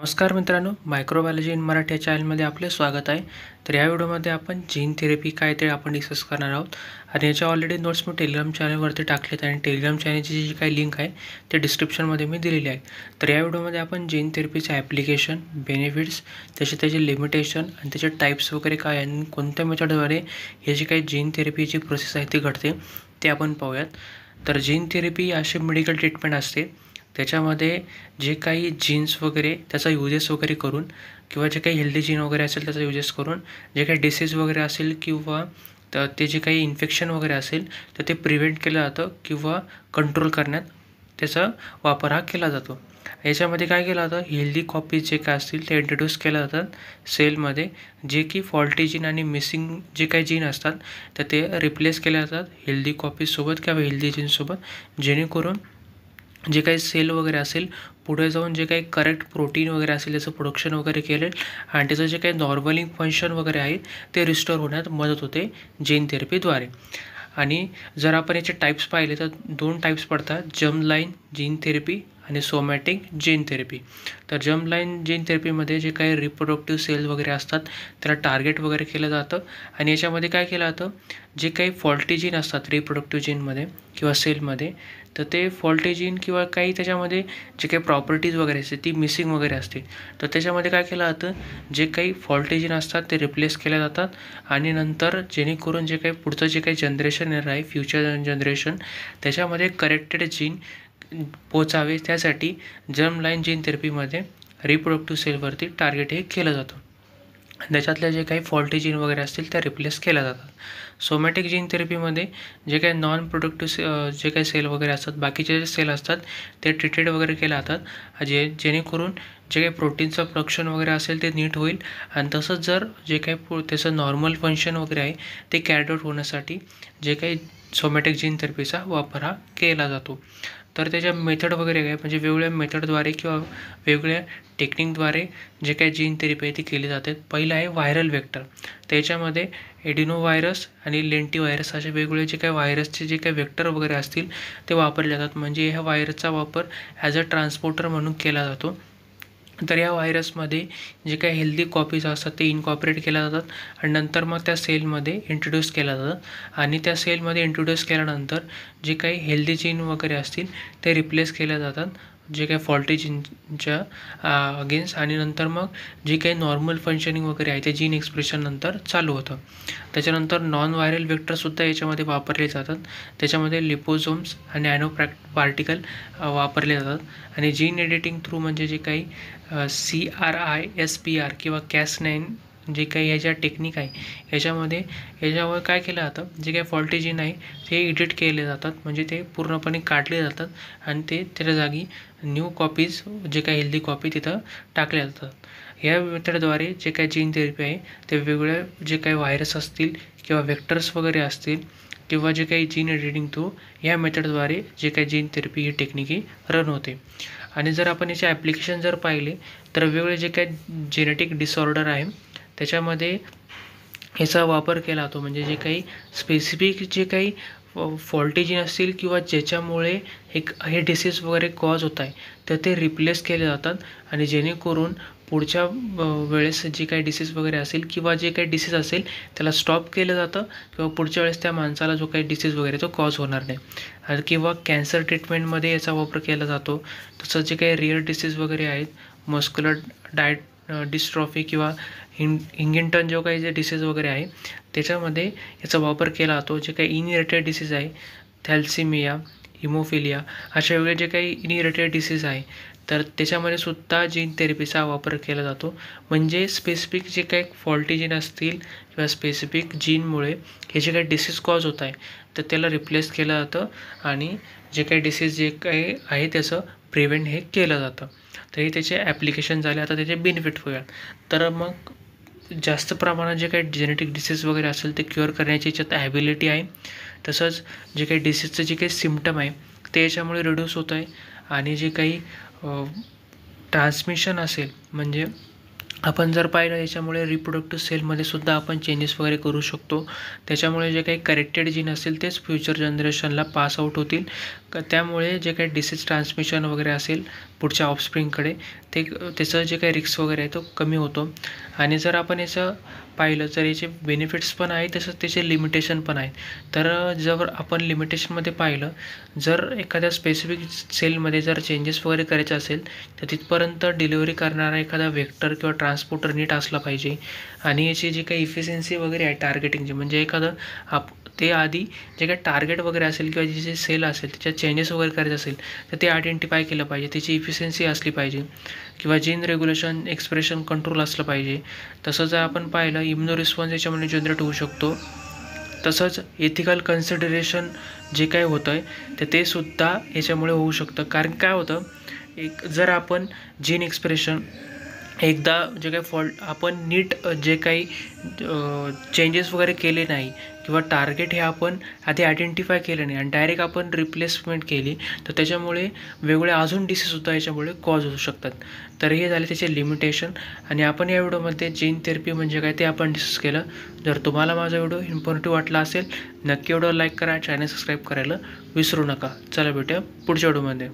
नमस्कार मित्रांनो, microbiology in Marathi या चॅनलमध्ये आपले स्वागत आहे. तर या व्हिडिओमध्ये आपण जीन थेरपी काय ते आपण डिस्कस करणार आहोत. आणि याच्या ऑलरेडी नोट्स मी टेलिग्राम चॅनलवरती टाकलेत आणि टेलिग्राम चॅनलची जी काही लिंक आहे ते डिस्क्रिप्शनमध्ये मी दिलेली आहे. तर या व्हिडिओमध्ये आपण जीन थेरपीचे ॲप्लिकेशन, बेनिफिट्स, त्याचे लिमिटेशन आणि त्याचे टाईप्स वगैरे काय आणि कोणत्या मेथडद्वारे हे जी काही जीन थेरपीची प्रोसेस आहे ती घडते ते आपण पाहूयात. तर जीन थेरपी अशी मेडिकल ट्रीटमेंट असते त्याच्यामध्ये जे काही जीन्स वगैरे त्याचा युजेस वगैरे करून किंवा जे काही हेल्दी जीन वगैरे असेल त्याचा युजेस करून जे काही डिसीज वगैरे असेल किंवा ते जे काही इन्फेक्शन वगैरे असेल तर ते प्रिव्हेंट केलं जातं किंवा कंट्रोल करण्यात त्याचा वापर हा केला जातो. याच्यामध्ये काय केलं जातं, हेल्दी कॉपीज जे काय असतील ते इंट्रोड्यूस केल्या जातात सेलमध्ये, जे की फॉल्टी जीन आणि मिसिंग जे काही जीन असतात तर ते रिप्लेस केल्या जातात हेल्दी कॉपीजसोबत किंवा हेल्दी जीनसोबत, जेणेकरून जे काही सेल वगैरे असेल पुढे जाऊन जे काही करेक्ट प्रोटीन वगैरे असेल त्याचं प्रोडक्शन वगैरे केले आणि त्याचं जे काही नॉर्मली फंक्शन वगैरे आहे ते रिस्टोर होण्यात मदत होते जीन थेरपीद्वारे. आणि जर आपण याचे टाईप्स पाहिले तर 2 टाईप्स पडतात, जर्म लाईन जीन थेरपी आणि सोमॅटिक जीन थेरपी. तर जर्म लाईन जीन थेरपीमध्ये जे काही रिप्रोडक्टिव्ह सेल वगैरे असतात त्याला टार्गेट वगैरे केलं जातं आणि याच्यामध्ये काय केलं जातं, जे काही फॉल्टी जीन असतात रिप्रोडक्टिव्ह जीनमध्ये किंवा सेलमध्ये तर ते फॉल्टी जीन किंवा काही त्याच्यामध्ये जे काही प्रॉपर्टीज वगैरे असते ती मिसिंग वगैरे असते तर त्याच्यामध्ये काय केलं जातं, जे काही फॉल्टी जीन असतात ते रिप्लेस केले जातात आणि नंतर जेणेकरून जे काही पुढचं जे काही जनरेशन येणार आहे फ्युचर जनरेशन त्याच्यामध्ये करेक्टेड जीन पोचावे त्यासाठी जर्म लाईन जीन थेरपीमध्ये रिप्रोडक्टिव्ह सेलवरती टार्गेट हे केलं जातं. त्याच्यातल्या जे काही फॉल्टी जीन वगैरे असतील त्या रिप्लेस केल्या जातात. सोमॅटिक जीन थेरपीमध्ये जे काही नॉन प्रोडक्टिव्ह जे काही सेल वगैरे असतात, बाकीचे जे सेल असतात ते ट्रीटेड वगैरे केले जातात जेणेकरून जे काही प्रोटीनचं प्रोडक्शन वगैरे असेल ते नीट होईल आणि तसंच जर जे काही त्याचं नॉर्मल फंक्शन वगैरे आहे ते कॅरी आउट होण्यासाठी जे काही सोमॅटिक जीन थेरपीचा वापर हा केला जातो. तर त्याच्या मेथड वगैरे काय म्हणजे वेगवेगळ्या मेथडद्वारे किंवा वेगवेगळ्या टेक्निकद्वारे जे काही जीन थेरपी आहे ती केली जाते. पहिलं आहे व्हायरल वेक्टर. त्याच्यामध्ये एडिनो व्हायरस आणि लेंटी व्हायरस असे वेगवेगळे जे काही व्हायरसचे जे काही वेक्टर वगैरे असतील ते वापरले जातात. म्हणजे ह्या व्हायरसचा वापर ॲज अ ट्रान्सपोर्टर म्हणून केला जातो. तर या व्हायरसमध्ये जे काही हेल्दी कॉपीज असतात ते इनकॉर्पोरेट केल्या जातात आणि नंतर मग त्या सेलमध्ये इंट्रोड्यूस केल्या जातात आणि त्या सेलमध्ये इंट्रोड्यूस केल्यानंतर जे काही हेल्दी जीन वगैरे असतील ते रिप्लेस केल्या जातात जे काही फॉल्टी जीनच्या अगेन्स्ट आणि नंतर मग जे काही नॉर्मल फंक्शनिंग वगैरे आहे ते जीन एक्सप्रेशन नंतर चालू होतं. त्याच्यानंतर नॉन व्हायरल वेक्टरसुद्धा याच्यामध्ये वापरले जातात. त्याच्यामध्ये लिपोझोम्स आणि पार्टिकल वापरले जातात आणि जीन एडिटिंग थ्रू म्हणजे जे काही CRISPR किंवा Cas9 जे काही ह्याच्या टेक्निक आहे याच्यावर काय केलं जातं, जे काही फॉल्टी जीन आहे ते एडिट केले जातात म्हणजे ते पूर्णपणे काढले जातात आणि ते त्याच्या जागी न्यू कॉपीज जे काही हेल्दी कॉपी तिथं टाकल्या जातात. या मेथडद्वारे जे काही जीन थेरपी आहे ते वेगवेगळ्या जे काही व्हायरस असतील किंवा वेक्टर्स वगैरे असतील किंवा जे काही जीन एडिटिंग थ्रू या मेथडद्वारे जे काही जीन थेरपी ही टेक्निक ही रन होते. आणि जर आपण याचे ॲप्लिकेशन जर पाहिले तर वेगवेगळे जे काही जेनेटिक डिसऑर्डर आहे त्याच्यामध्ये याचा वापर केला जातो. म्हणजे जे काही स्पेसिफिक जे काही फॉल्टी जीन असतील किंवा ज्याच्यामुळे हे डिसीज वगैरे कॉज होत आहे तर ते रिप्लेस केले जातात आणि जेणेकरून पुढच्या वेळेस जे काही डिसीज वगैरे असेल किंवा जे काही डिसीज असेल त्याला स्टॉप केलं जातं किंवा पुढच्या वेळेस त्या माणसाला जो काही डिसीज वगैरे तो कॉज होणार नाही. किंवा कॅन्सर ट्रीटमेंटमध्ये याचा वापर केला जातो. तसंच जे काही रिअर डिसीज वगैरे आहेत, मस्क्युलर डिस्ट्रॉफी किंवा हिंगिंटन जो काही जे डिसीज वगैरे आहे त्याच्यामध्ये याचा वापर केला जातो. जे काही इनहेरिटेड डिसीज आहे, थॅल्सिमिया, हिमोफिलिया अशा वेगळे जे काही इनहेरिटेड डिसीज आहे तर त्याच्यामध्ये सुद्धा जीन थेरपीचा वापर केला जातो. म्हणजे स्पेसिफिक जे काही फॉल्टी जीन असतील किंवा स्पेसिफिक जीनमुळे हे जे काही डिसीज कॉज होत आहे तर त्याला रिप्लेस केलं जातं आणि जे काही डिसीज जे काही आहे त्याचं प्रिव्हेंट हे केलं जातं. तर हे त्याचे ॲप्लिकेशन झाले. आता त्याचे बेनिफिट होऊया. तर मग जास्त प्रमाणात जे काही जेनेटिक डिसीज वगैरे असेल ते क्युअर करण्याची याच्यात ॲबिलिटी आहे. तसंच जे काही डिसीजचं जे काही सिम्पटम आहे ते याच्यामुळे रिड्यूस होत आहे आणि जे काही ट्रान्समिशन असेल म्हणजे आपण जर पाहिलं याच्यामुळे रिप्रोडक्टिव्ह सेलमध्ये सुद्धा आपण चेंजेस वगैरे करू शकतो. त्याच्यामुळे जे काही करेक्टेड जीन असेल तेच फ्युचर जनरेशनला पास आउट होतील. त्यामुळे जे काही डिसीज ट्रान्समिशन वगैरे असेल पुढच्या ऑफस्प्रिंगकडे ते त्याचं जे काही रिस्क वगैरे आहे तो कमी होतो. आणि जर आपण याचं पाहिलं तर याचे बेनिफिट्स पण आहेत, तसंच त्याचे लिमिटेशन पण आहेत. तर जर आपण लिमिटेशनमध्ये पाहिलं, जर एखाद्या स्पेसिफिक सेलमध्ये जर चेंजेस वगैरे करायचे असेल तर तिथपर्यंत डिलिव्हरी करणारा एखादा वेक्टर किंवा ट्रान्सपोर्टर नीट असला पाहिजे. आणि याची जी काही इफिशियन्सी वगैरे आहे टार्गेटिंगची, म्हणजे एखादं ते आधी जे काही टार्गेट वगैरे असेल किंवा जे सेल असेल त्याच्यात चेंजेस वगैरे करायचे असेल तर ते आयडेंटिफाय केलं पाहिजे, त्याची इफिशियन्सी असली पाहिजे किंवा जीन रेग्युलेशन एक्सप्रेशन कंट्रोल असलं पाहिजे. तसं जर आपण पाहिलं इम्युनो रिस्पॉन्स याच्यामध्ये जनरेट होऊ शकतो. तसंच एथिकल कन्सिडरेशन जे काही होतं आहे तर ते सुद्धा याच्यामुळे होऊ शकतं. कारण काय होतं, एक जर आपण जीन एक्सप्रेशन एकदा जे काही फॉल्ट आपण नीट जे काही चेंजेस वगैरे केले नाही किंवा टार्गेट हे आपण आधी आयडेंटिफाय केलं नाही आणि डायरेक्ट आपण रिप्लेसमेंट केली तर त्याच्यामुळे वेगवेगळे अजून डिसीजसुद्धा याच्यामुळे कॉज होऊ शकतात. तर हे झाले त्याचे लिमिटेशन. आणि आपण या व्हिडिओमध्ये जीन थेरपी म्हणजे काय ते आपण डिस्कस केलं. जर तुम्हाला माझा व्हिडिओ इन्फॉर्मेटिव्ह वाटला असेल नक्की व्हिडिओ लाईक करा, चॅनल सबस्क्राईब करायला विसरू नका. चला भेटूया पुढच्या व्हिडिओमध्ये.